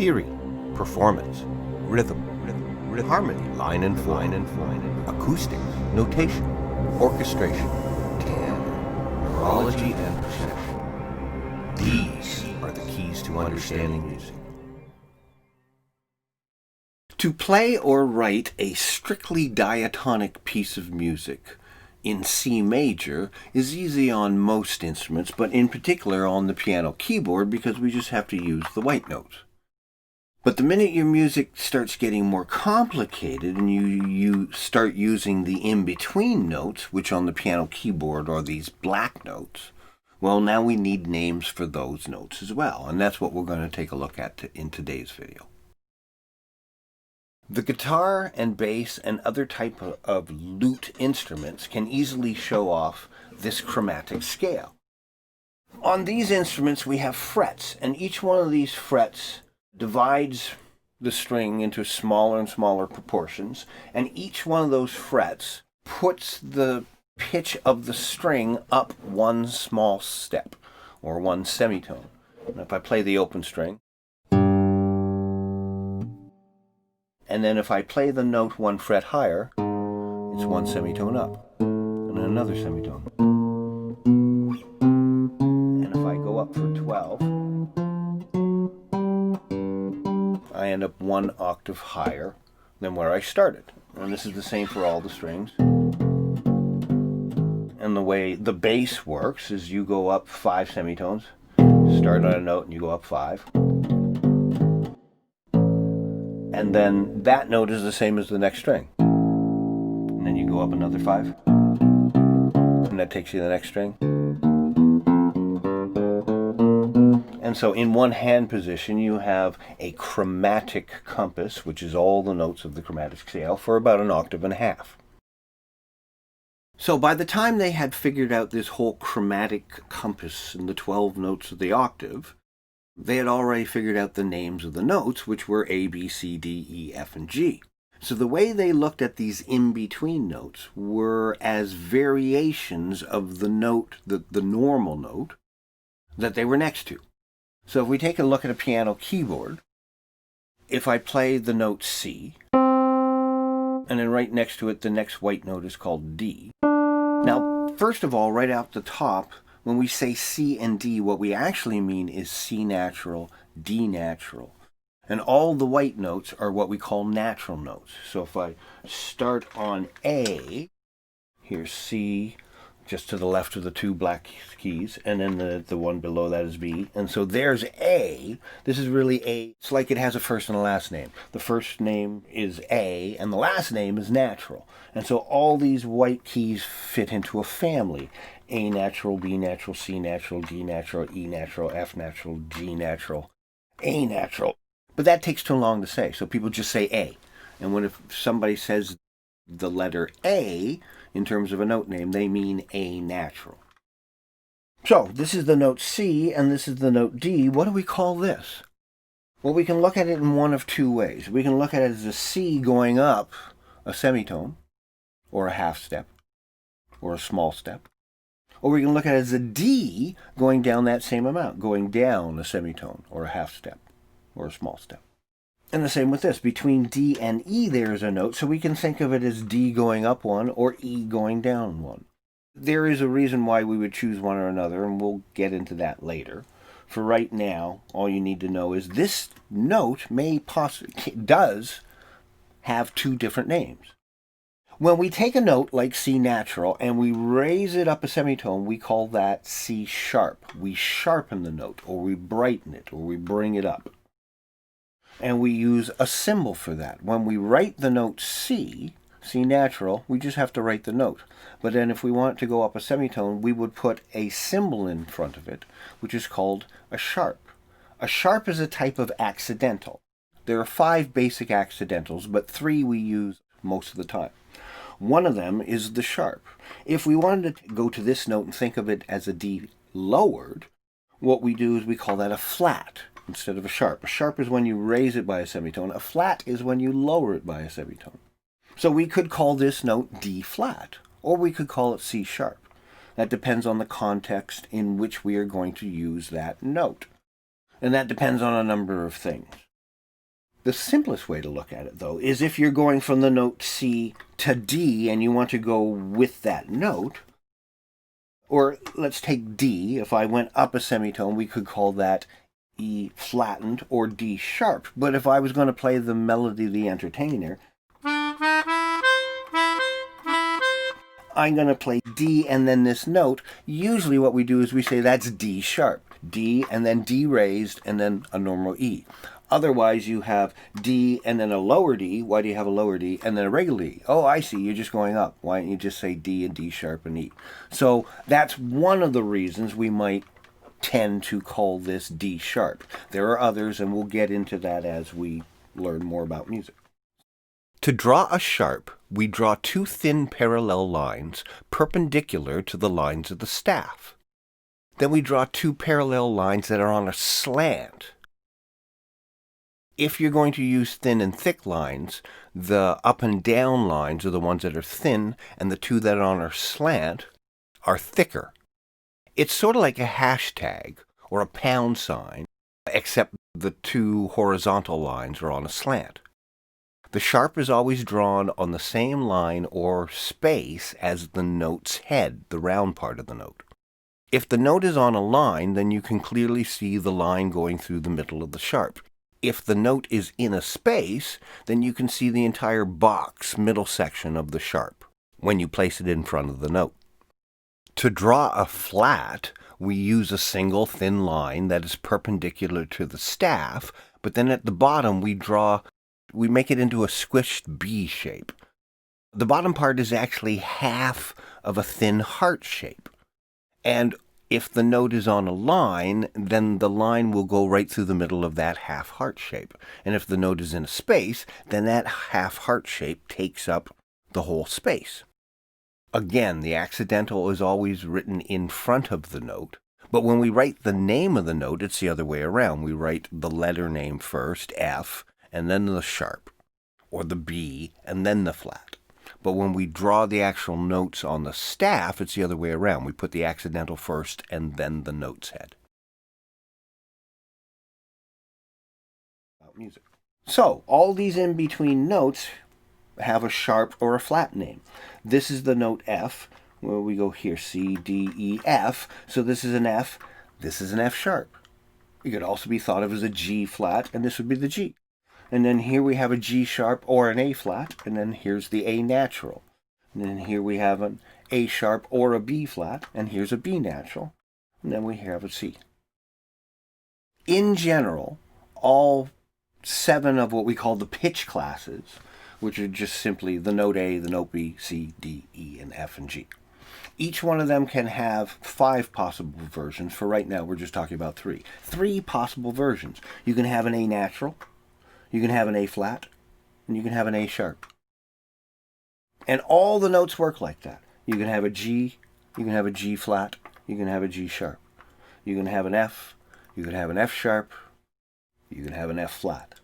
theory, performance, rhythm, harmony, line and form, acoustics, notation, orchestration, neurology, and perception. These are the keys to understanding music. To play or write a strictly diatonic piece of music in C major is easy on most instruments, but in particular on the piano keyboard because we just have to use the white notes. But the minute your music starts getting more complicated and you start using the in-between notes, which on the piano keyboard are these black notes, well, now we need names for those notes as well, and that's what we're going to take a look at in today's video. The guitar and bass and other type of lute instruments can easily show off this chromatic scale. On these instruments we have frets, and each one of these frets divides the string into smaller and smaller proportions, and each one of those frets puts the pitch of the string up one small step, or one semitone. And if I play the open string, and then if I play the note one fret higher, it's one semitone up, and then another semitone. And if I go up for 12, I end up one octave higher than where I started. And this is the same for all the strings. And the way the bass works is you go up 5 semitones, start on a note and you go up 5. And then that note is the same as the next string. And then you go up another 5. And that takes you to the next string. And so in one hand position you have a chromatic compass, which is all the notes of the chromatic scale, for about an octave and a half. So by the time they had figured out this whole chromatic compass and the 12 notes of the octave, they had already figured out the names of the notes, which were A, B, C, D, E, F, and G. So the way they looked at these in-between notes were as variations of the note, the normal note, that they were next to. So if we take a look at a piano keyboard, if I play the note C, and then right next to it the next white note is called D. Now, first of all, right out the top, when we say C and D, what we actually mean is C natural, D natural. And all the white notes are what we call natural notes. So if I start on A, here's C, just to the left of the two black keys, and then the one below that is B. And so there's A. This is really A. It's like it has a first and a last name. The first name is A, and the last name is natural. And so all these white keys fit into a family. A natural, B natural, C natural, D natural, E natural, F natural, G natural, A natural. But that takes too long to say, so people just say A. And when if somebody says the letter A in terms of a note name, they mean A natural. So this is the note C and this is the note D. What do we call this? Well, we can look at it in one of two ways. We can look at it as a C going up a semitone, or a half step, or a small step. Or we can look at it as a D going down that same amount, going down a semitone, or a half step, or a small step. And the same with this. Between D and E there is a note, so we can think of it as D going up one or E going down one. There is a reason why we would choose one or another, and we'll get into that later. For right now, all you need to know is this note does have two different names. When we take a note like C natural and we raise it up a semitone, we call that C sharp. We sharpen the note, or we brighten it, or we bring it up. And we use a symbol for that. When we write the note C natural, we just have to write the note. But then if we want it to go up a semitone, we would put a symbol in front of it, which is called a sharp. A sharp is a type of accidental. There are 5 basic accidentals, but 3 we use most of the time. One of them is the sharp. If we wanted to go to this note and think of it as a D lowered, what we do is we call that a flat instead of a sharp. A sharp is when you raise it by a semitone. A flat is when you lower it by a semitone. So we could call this note D flat, or we could call it C sharp. That depends on the context in which we are going to use that note. And that depends on a number of things. The simplest way to look at it, though, is if you're going from the note C to D and you want to go with that note, or let's take D. If I went up a semitone, we could call that E flattened or D sharp. But if I was going to play the melody of the entertainer, I'm going to play D and then this note. Usually what we do is we say that's D sharp. D and then D raised and then a normal E. Otherwise, you have D and then a lower D. Why do you have a lower D? And then a regular D. Oh, I see. You're just going up. Why don't you just say D and D sharp and E? So that's one of the reasons we might tend to call this D sharp. There are others, and we'll get into that as we learn more about music. To draw a sharp, we draw two thin parallel lines perpendicular to the lines of the staff. Then we draw two parallel lines that are on a slant. If you're going to use thin and thick lines, the up and down lines are the ones that are thin, and the two that are on a slant are thicker. It's sort of like a hashtag or a pound sign, except the two horizontal lines are on a slant. The sharp is always drawn on the same line or space as the note's head, the round part of the note. If the note is on a line, then you can clearly see the line going through the middle of the sharp. If the note is in a space, then you can see the entire box middle section of the sharp when you place it in front of the note. To draw a flat, we use a single thin line that is perpendicular to the staff, but then at the bottom we make it into a squished B shape. The bottom part is actually half of a thin heart shape. And if the note is on a line, then the line will go right through the middle of that half heart shape. And if the note is in a space, then that half heart shape takes up the whole space. Again, the accidental is always written in front of the note. But when we write the name of the note, it's the other way around. We write the letter name first, F, and then the sharp, or the B, and then the flat. But when we draw the actual notes on the staff, it's the other way around. We put the accidental first and then the note's head. About music. So, all these in-between notes have a sharp or a flat name. This is the note F, where we go here, C, D, E, F. So this is an F, this is an F sharp. It could also be thought of as a G flat, and this would be the G. And then here we have a G sharp or an A flat, and then here's the A natural. And then here we have an A sharp or a B flat, and here's a B natural. And then we have a C. In general, all 7 of what we call the pitch classes, which are just simply the note A, the note B, C, D, E, and F, and G. Each one of them can have 5 possible versions. For right now, we're just talking about 3. 3 possible versions. You can have an A natural, you can have an A flat, and you can have an A sharp. And all the notes work like that. You can have a G, you can have a G flat, you can have a G sharp. You can have an F, you can have an F sharp, you can have an F flat.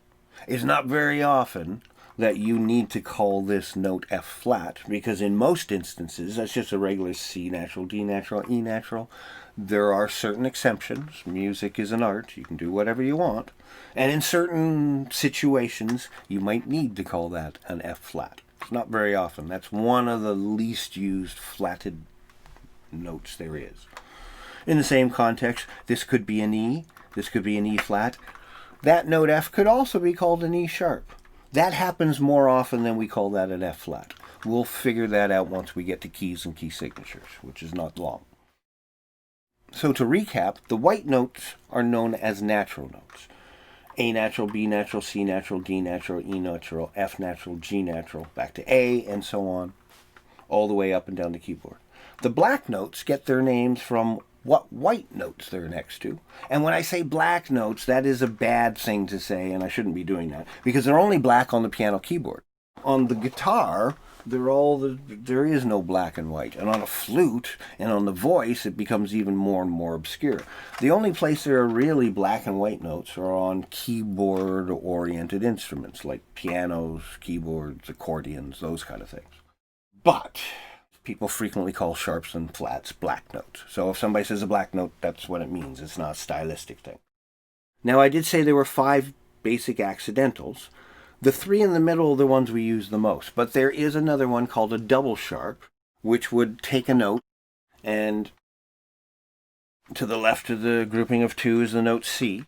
It's not very often that you need to call this note F flat, because in most instances, that's just a regular C natural, D natural, E natural. There are certain exceptions. Music is an art. You can do whatever you want. And in certain situations, you might need to call that an F flat. It's not very often. That's one of the least used flatted notes there is. In the same context, this could be an E. This could be an E flat. That note F could also be called an E sharp. That happens more often than we call that an F flat. We'll figure that out once we get to keys and key signatures, which is not long. So to recap, the white notes are known as natural notes. A natural, B natural, C natural, D natural, E natural, F natural, G natural, back to A, and so on, all the way up and down the keyboard. The black notes get their names from what white notes they're next to. And when I say black notes, that is a bad thing to say, and I shouldn't be doing that, because they're only black on the piano keyboard. On the guitar, there is no black and white. And on a flute and on the voice, it becomes even more and more obscure. The only place there are really black and white notes are on keyboard-oriented instruments, like pianos, keyboards, accordions, those kind of things. But people frequently call sharps and flats black notes. So if somebody says a black note, that's what it means. It's not a stylistic thing. Now, I did say there were 5 basic accidentals. The three in the middle are the ones we use the most, but there is another one called a double sharp, which would take a note, and to the left of the grouping of 2 is the note C.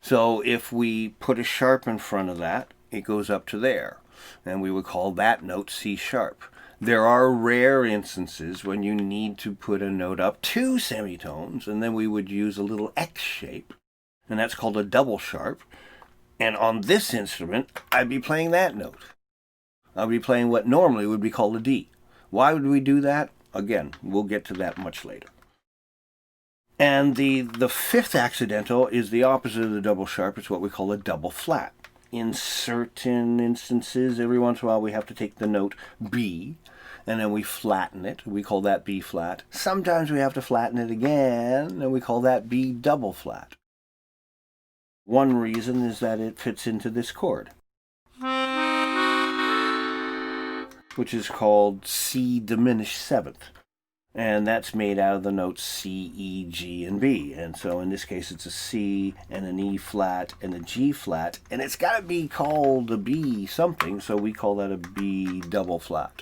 So if we put a sharp in front of that, it goes up to there, and we would call that note C sharp. There are rare instances when you need to put a note up 2 semitones, and then we would use a little X shape, and that's called a double sharp. And on this instrument, I'd be playing that note. I'd be playing what normally would be called a D. Why would we do that? Again, we'll get to that much later. And the fifth accidental is the opposite of the double sharp. It's what we call a double flat. In certain instances, every once in a while, we have to take the note B, and then we flatten it. We call that B flat. Sometimes we have to flatten it again, and we call that B double flat. One reason is that it fits into this chord, which is called C diminished seventh. And that's made out of the notes C, E, G, and B. And so in this case, it's a C and an E flat and a G flat. And it's got to be called a B something, so we call that a B double flat.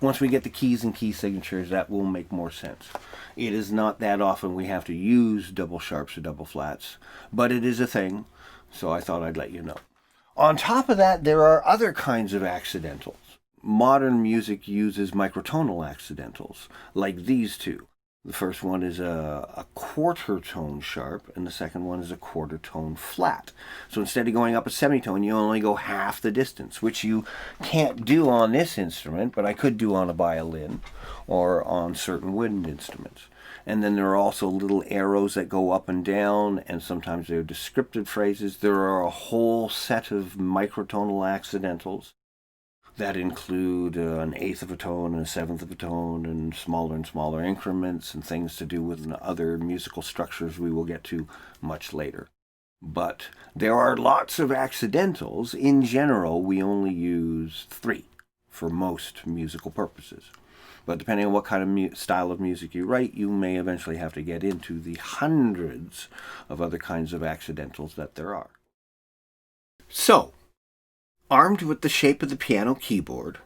Once we get the keys and key signatures, that will make more sense. It is not that often we have to use double sharps or double flats, but it is a thing, so I thought I'd let you know. On top of that, there are other kinds of accidentals. Modern music uses microtonal accidentals, like these two. The first one is a quarter tone sharp, and the second one is a quarter tone flat. So instead of going up a semitone, you only go half the distance, which you can't do on this instrument, but I could do on a violin or on certain wind instruments. And then there are also little arrows that go up and down, and sometimes they're descriptive phrases. There are a whole set of microtonal accidentals that include an eighth of a tone and a seventh of a tone and smaller increments and things to do with other musical structures we will get to much later. But there are lots of accidentals. In general, we only use 3 for most musical purposes. But depending on what kind of style of music you write, you may eventually have to get into the hundreds of other kinds of accidentals that there are. So, armed with the shape of the piano keyboard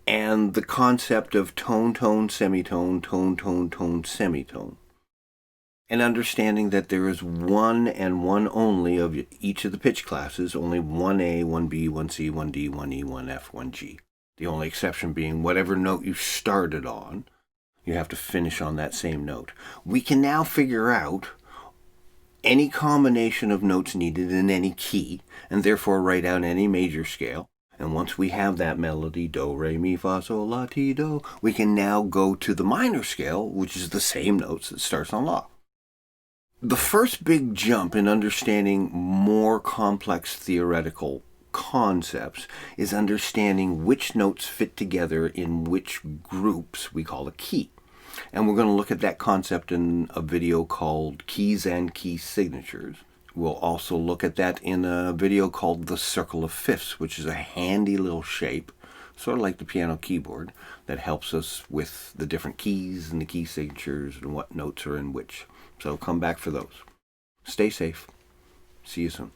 and the concept of tone, tone, semitone, tone, tone, tone, semitone, and understanding that there is one and one only of each of the pitch classes, only one A, one B, one C, one D, one E, one F, one G. The only exception being whatever note you started on, you have to finish on that same note. We can now figure out any combination of notes needed in any key, and therefore write out any major scale. And once we have that melody, do, re, mi, fa, sol, la, ti, do, we can now go to the minor scale, which is the same notes that starts on la. The first big jump in understanding more complex theoretical concepts is understanding which notes fit together in which groups we call a key. And we're going to look at that concept in a video called Keys and Key Signatures. We'll also look at that in a video called The Circle of Fifths, which is a handy little shape, sort of like the piano keyboard, that helps us with the different keys and the key signatures and what notes are in which. So come back for those. Stay safe. See you soon.